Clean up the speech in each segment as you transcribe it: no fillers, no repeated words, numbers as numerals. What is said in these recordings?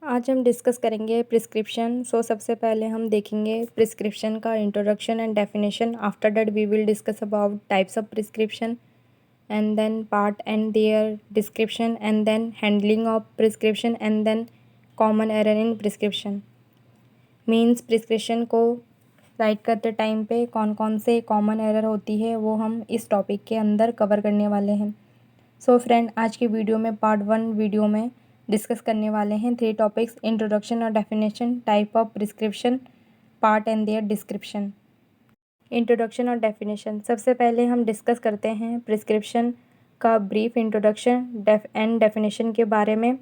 आज हम डिस्कस करेंगे प्रिस्क्रिप्शन। सबसे पहले हम देखेंगे प्रिस्क्रिप्शन का introduction and definition. After that we will discuss about types of prescription and then part and their description and then handling of prescription and then common error in prescription. Means prescription को write करते time पे कौन कौन से common error होती है वो हम इस टॉपिक के अंदर कवर करने वाले हैं। फ्रेंड, आज की वीडियो में पार्ट 1 वीडियो में डिस्कस करने वाले हैं 3 टॉपिक्स: इंट्रोडक्शन और definition, type of prescription, part and their description. Introduction और डेफिनेशन। सबसे पहले हम डिस्कस करते हैं प्रिस्क्रिप्शन का ब्रीफ इंट्रोडक्शन एंड डेफिनेशन के बारे में।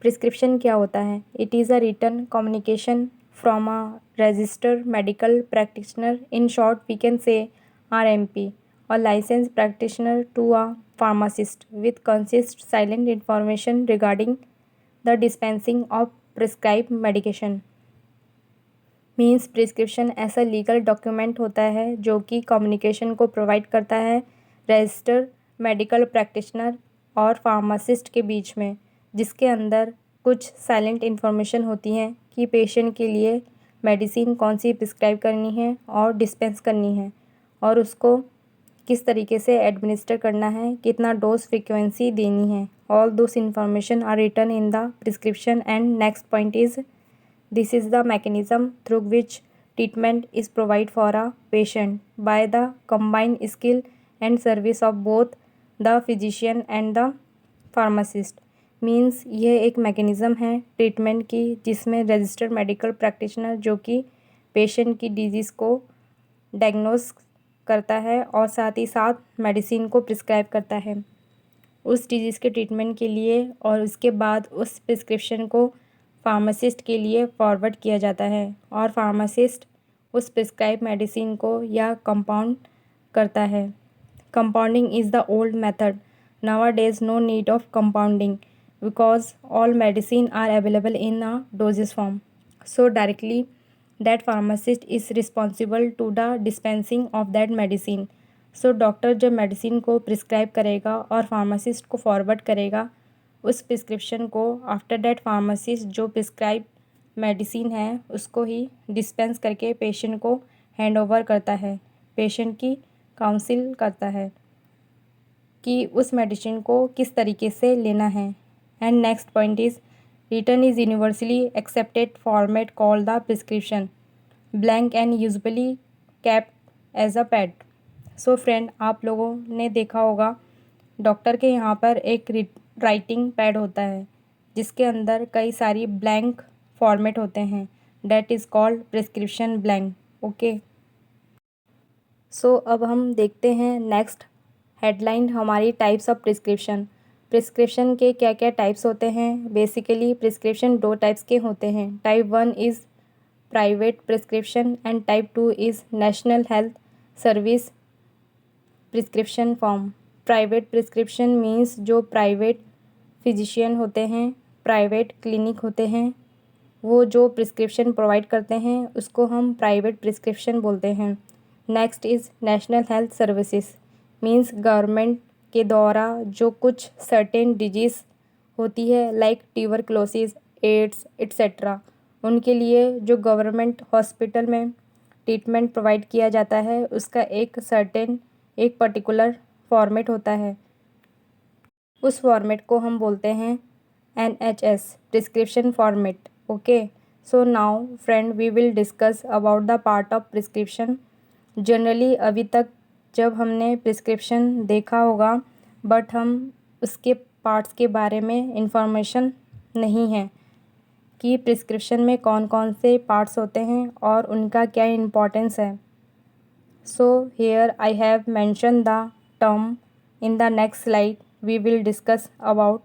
प्रिस्क्रिप्शन क्या होता है? It is a written communication from a registered medical practitioner, in short we can say RMP, or licensed practitioner, to a pharmacist with consist silent information regarding the dispensing of prescribed medication. Means prescription ऐसा legal document होता है जो कि communication को provide करता है registered medical practitioner और pharmacist के बीच में, जिसके अंदर कुछ साइलेंट इन्फॉर्मेशन होती हैं कि पेशेंट के लिए मेडिसिन कौन सी प्रिस्क्राइब करनी है और डिस्पेंस करनी है, और उसको किस तरीके से एडमिनिस्टर करना है, कितना डोज फ्रीक्वेंसी देनी है। All those information are written in the prescription. And next point is this is the mechanism through which treatment is provide for a patient by the combined skill and service of both the physician and the pharmacist. Means ये एक mechanism है treatment की जिसमें registered medical practitioner जो कि patient की disease को diagnose करता है और साथ ही साथ मेडिसिन को प्रिस्क्राइब करता है उस डिजीज़ के ट्रीटमेंट के लिए, और उसके बाद उस प्रिस्क्रिप्शन को फार्मासिस्ट के लिए फॉरवर्ड किया जाता है और फार्मासिस्ट उस प्रिस्क्राइब मेडिसिन को या कंपाउंड करता है। Compounding is the old method. Nowadays no need of compounding because all medicine are available in a dosage form. So directly that pharmacist is responsible to the dispensing of that medicine. So doctor जब medicine को prescribe करेगा और pharmacist को forward करेगा उस prescription को, after that pharmacist जो prescribe medicine है उसको ही डिस्पेंस करके पेशेंट को हैंड ओवर करता है, पेशेंट की काउंसिल करता है कि उस मेडिसिन को किस तरीके से लेना है। And next point is written is universally accepted format called the prescription, blank and usually capped as a pad. Friend, आप लोगों ने देखा होगा डॉक्टर के यहाँ पर एक राइटिंग पैड होता है जिसके अंदर कई सारी ब्लैंक फॉर्मेट होते हैं, that is called prescription blank. Okay, अब हम देखते हैं नेक्स्ट हेडलाइन हमारी टाइप्स ऑफ प्रिस्क्रिप्शन। प्रिस्क्रिप्शन के क्या क्या टाइप्स होते हैं? बेसिकली प्रिस्क्रिप्शन 2 टाइप्स के होते हैं। Type 1 is private prescription and type 2 is national health service prescription form. Private prescription means जो प्राइवेट फिजिशियन होते हैं, प्राइवेट क्लिनिक होते हैं, वो जो प्रिस्क्रिप्शन प्रोवाइड करते हैं उसको हम प्राइवेट प्रिस्क्रिप्शन बोलते हैं। Next is national health services, means government के द्वारा जो कुछ सर्टेन डिजीज़ होती है लाइक ट्यूबरक्लोसिस, एड्स एट्सेट्रा, उनके लिए जो गवर्नमेंट हॉस्पिटल में ट्रीटमेंट प्रोवाइड किया जाता है उसका एक पर्टिकुलर फॉर्मेट होता है। उस फॉर्मेट को हम बोलते हैं NHS prescription format. Okay, now friend we will discuss about the part of prescription. Generally अभी तक जब हमने प्रिस्क्रिप्शन देखा होगा बट हम उसके पार्ट्स के बारे में इंफॉर्मेशन नहीं है कि प्रिस्क्रिप्शन में कौन कौन से पार्ट्स होते हैं और उनका क्या इम्पोर्टेंस है। Here I have mention the term. In the next slide we will discuss about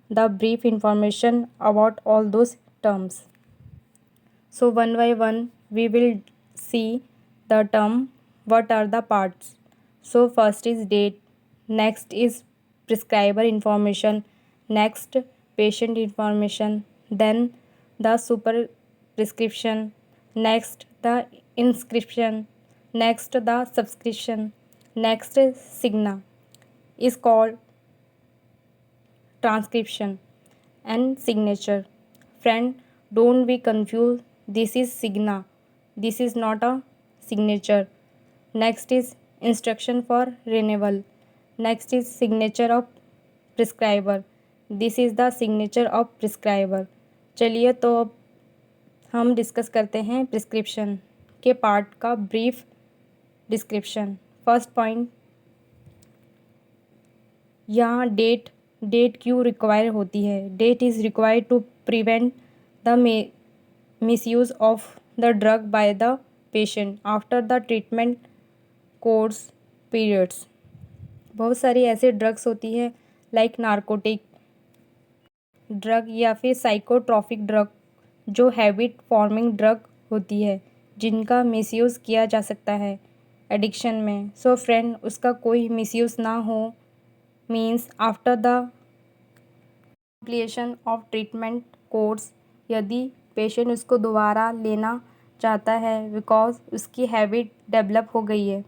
the brief information about all those terms. One by one we will see the term, what are the parts. First is date, next is prescriber information, next patient information, then the super prescription, next the inscription, next the subscription, next signa is called transcription and signature. friend, don't be confused. This is signa. This is not a signature. Next is instruction for renewal. Next is signature of prescriber. This is the signature of prescriber. चलिए तो अब हम discuss करते हैं prescription के part का brief description. First point, यहाँ date क्यों रिक्वायर होती है। Date is required to prevent the misuse of the drug by the patient after the treatment course periods. बहुत सारी ऐसे ड्रग्स होती है लाइक नारकोटिक ड्रग या फिर साइकोट्रॉपिक ड्रग जो हैबिट फॉर्मिंग ड्रग होती है जिनका मिसयूज़ किया जा सकता है एडिक्शन में। सो फ्रेंड, उसका कोई मिसयूज़ ना हो means after the completion of treatment course, यदि पेशेंट उसको दोबारा लेना चाहता है बिकॉज उसकी हैबिट डेवलप हो गई है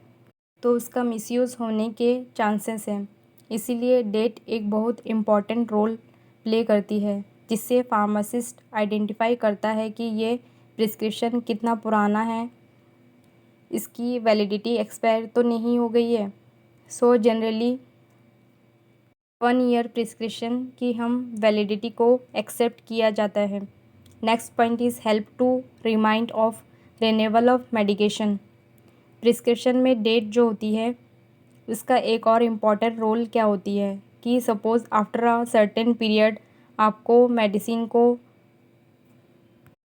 तो उसका मिसयूज़ होने के चांसेस हैं। इसीलिए डेट एक बहुत इम्पॉर्टेंट रोल प्ले करती है जिससे फार्मासिस्ट आइडेंटिफाई करता है कि ये प्रिस्क्रिप्शन कितना पुराना है, इसकी वैलिडिटी एक्सपायर तो नहीं हो गई है। सो जनरली 1 ईयर प्रिस्क्रिप्शन की हम वैलिडिटी को एक्सेप्ट किया जाता है। Next point is help to remind of renewal of medication. Prescription में डेट जो होती है उसका एक और इम्पॉर्टेंट रोल क्या होती है कि suppose after a certain period आपको मेडिसिन को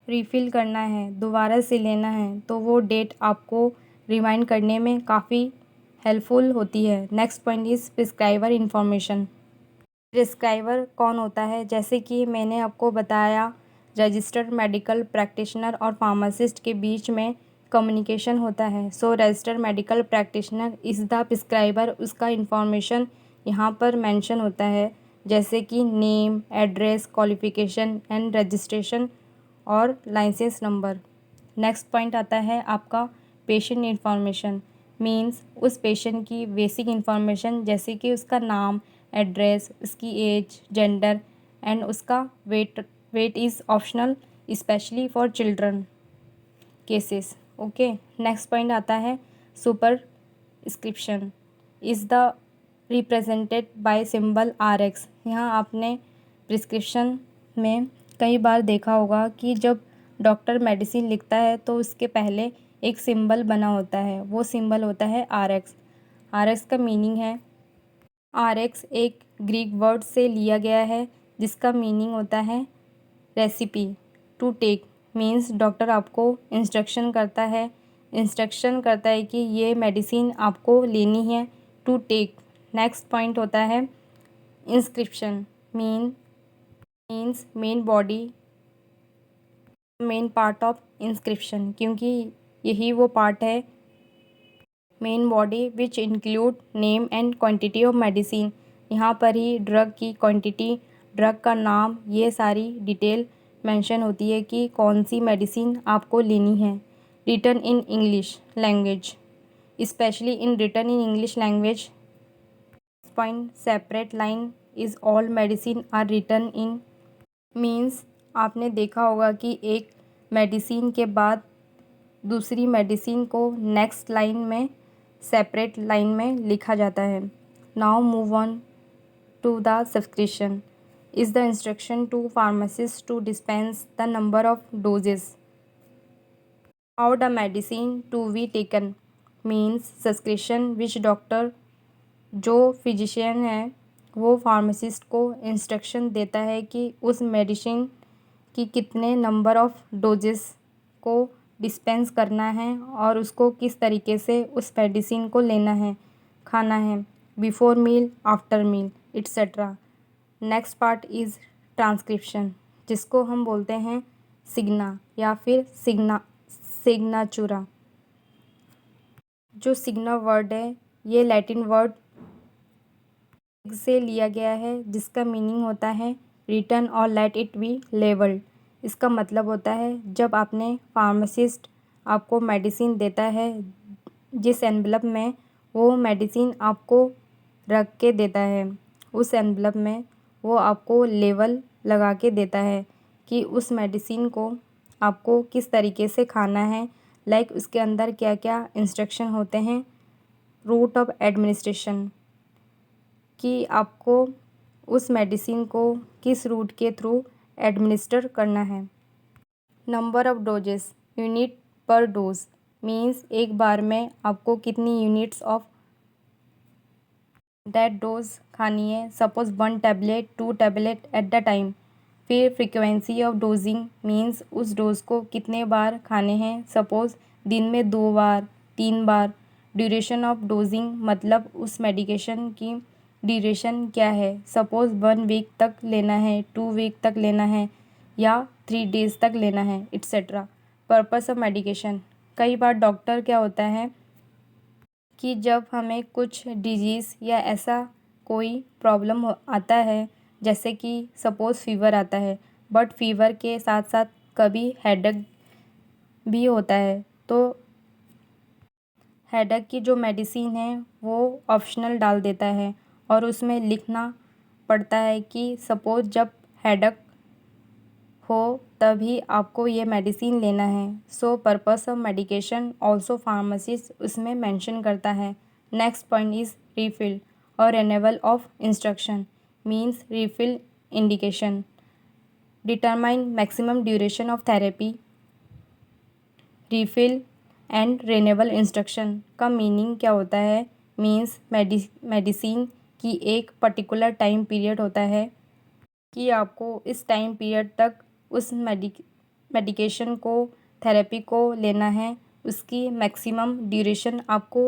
रिफ़िल करना है, दोबारा से लेना है, तो वो डेट आपको रिमाइंड करने में काफ़ी हेल्पफुल होती है। Next point is prescriber information. Prescriber कौन होता है, जैसे कि मैंने आपको बताया रजिस्टर्ड मेडिकल प्रैक्टिशनर और फार्मासिस्ट के बीच में कम्युनिकेशन होता है। So registered medical practitioner is the prescriber. उसका इंफॉर्मेशन यहाँ पर मेंशन होता है जैसे कि name, address, qualification and registration और लाइसेंस नंबर। नेक्स्ट पॉइंट आता है आपका पेशेंट इंफॉर्मेशन, मींस उस पेशेंट की बेसिक इंफॉर्मेशन जैसे कि उसका नाम, एड्रेस, उसकी एज, जेंडर एंड उसका weight is optional specially for children cases. Okay, next point आता है superscription is the represented by symbol RX। यहाँ आपने प्रिस्क्रिप्शन में कई बार देखा होगा कि जब डॉक्टर मेडिसिन लिखता है तो उसके पहले एक सिंबल बना होता है, वो सिंबल होता है RX। RX का मीनिंग है, RX एक ग्रीक वर्ड से लिया गया है जिसका मीनिंग होता है recipe. To take means doctor आपको इंस्ट्रक्शन करता है कि ये मेडिसिन आपको लेनी है, टू टेक। नेक्स्ट पॉइंट होता है inscription, means main body, main part of inscription, क्योंकि यही वो पार्ट है main body which include name and quantity of medicine. यहाँ पर ही ड्रग की क्वांटिटी, ड्रग का नाम, ये सारी डिटेल मेंशन होती है कि कौन सी मेडिसिन आपको लेनी है। Written in English language, specially in written in English language. Point, separate line is all medicine are written in, means आपने देखा होगा कि एक मेडिसिन के बाद दूसरी मेडिसिन को नेक्स्ट लाइन में सेपरेट लाइन में लिखा जाता है। Now move on to the subscription is the instruction to pharmacist to dispense the number of doses how the medicine to be taken, means subscription which doctor, जो physician है वो pharmacist को instruction देता है कि उस मेडिसिन की कितने नंबर ऑफ़ डोजेस को डिस्पेंस करना है और उसको किस तरीके से उस मेडिसिन को लेना है, खाना है, before meal, after meal, etcetera. Next part is transcription, जिसको हम बोलते हैं सिग्ना या फिर सिग्नाचुरा। जो सिग्ना वर्ड है ये लैटिन वर्ड से लिया गया है जिसका मीनिंग होता है रिटन और लेट इट बी लेबल्ड। इसका मतलब होता है जब आपने फार्मासिस्ट आपको मेडिसिन देता है, जिस एनवलप में वो मेडिसिन आपको रख के देता है, उस एनवलप में वो आपको लेबल लगा के देता है कि उस मेडिसिन को आपको किस तरीके से खाना है, लाइक उसके अंदर क्या क्या इंस्ट्रक्शन होते हैं। रूट ऑफ एडमिनिस्ट्रेशन, कि आपको उस मेडिसिन को किस रूट के थ्रू एडमिनिस्टर करना है। नंबर ऑफ डोजेस, यूनिट पर डोज, मीन्स एक बार में आपको कितनी यूनिट्स ऑफ दैट डोज खानी है। Suppose 1 tablet 2 tablet at the time. फिर फ्रीक्वेंसी ऑफ डोजिंग, मीन्स उस डोज को कितने बार खाने हैं। सपोज दिन में 2 बार 3 बार। ड्यूरेशन ऑफ डोजिंग, मतलब उस मेडिकेशन की ड्यूरेशन क्या है। सपोज 1 वीक तक लेना है, 2 वीक तक लेना है, या 3 डेज तक लेना है, एट्सेट्रा। पर्पस ऑफ मेडिकेशन, कई बार डॉक्टर क्या होता है कि जब हमें कुछ डिजीज़ या ऐसा कोई प्रॉब्लम आता है, जैसे कि सपोज़ फीवर आता है, बट फीवर के साथ साथ कभी हेडेक भी होता है, तो हेडेक की जो मेडिसिन है वो ऑप्शनल डाल देता है और उसमें लिखना पड़ता है कि सपोज़ जब हेडेक हो तभी आपको ये मेडिसिन लेना है। सो purpose of medication also pharmacist उसमें मेंशन करता है। नेक्स्ट पॉइंट इज़ रिफिल और renewal of instruction, means refill indication. Determine maximum duration of therapy. Refill and renewal instruction का मीनिंग क्या होता है। मीन्स मेडिसिन की एक पर्टिकुलर टाइम पीरियड होता है कि आपको इस टाइम पीरियड तक उस मेडिकेशन को, थेरेपी को लेना है। उसकी मैक्सिमम ड्यूरेशन आपको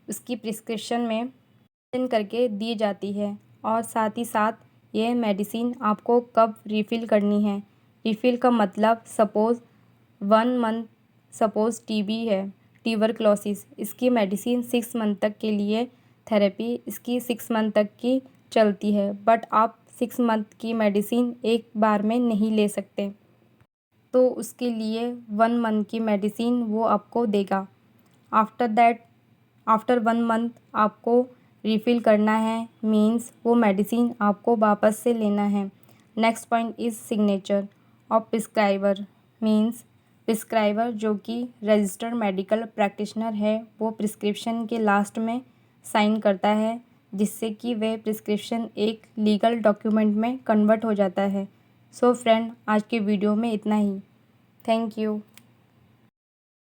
उसकी प्रिस्क्रिप्शन में मेंशन करके दी जाती है, और साथ ही साथ यह मेडिसिन आपको कब रिफ़िल करनी है। रिफ़िल का मतलब सपोज़ 1 मंथ, सपोज़ टीबी है, ट्यूबरक्लोसिस, इसकी मेडिसिन 6 मंथ तक के लिए, थेरेपी इसकी 6 मंथ तक की चलती है, बट आप 6 मंथ की मेडिसिन एक बार में नहीं ले सकते, तो उसके लिए 1 मंथ की मेडिसिन वो आपको देगा। आफ्टर 1 मंथ आपको रिफ़िल करना है, मीन्स वो मेडिसिन आपको वापस से लेना है। Next point is signature of prescriber, means prescriber जो कि रजिस्टर्ड मेडिकल प्रैक्टिशनर है, वो प्रिस्क्रिप्शन के लास्ट में साइन करता है, जिससे कि वह प्रिस्क्रिप्शन एक लीगल डॉक्यूमेंट में कन्वर्ट हो जाता है। सो फ्रेंड, आज के वीडियो में इतना ही। Thank you.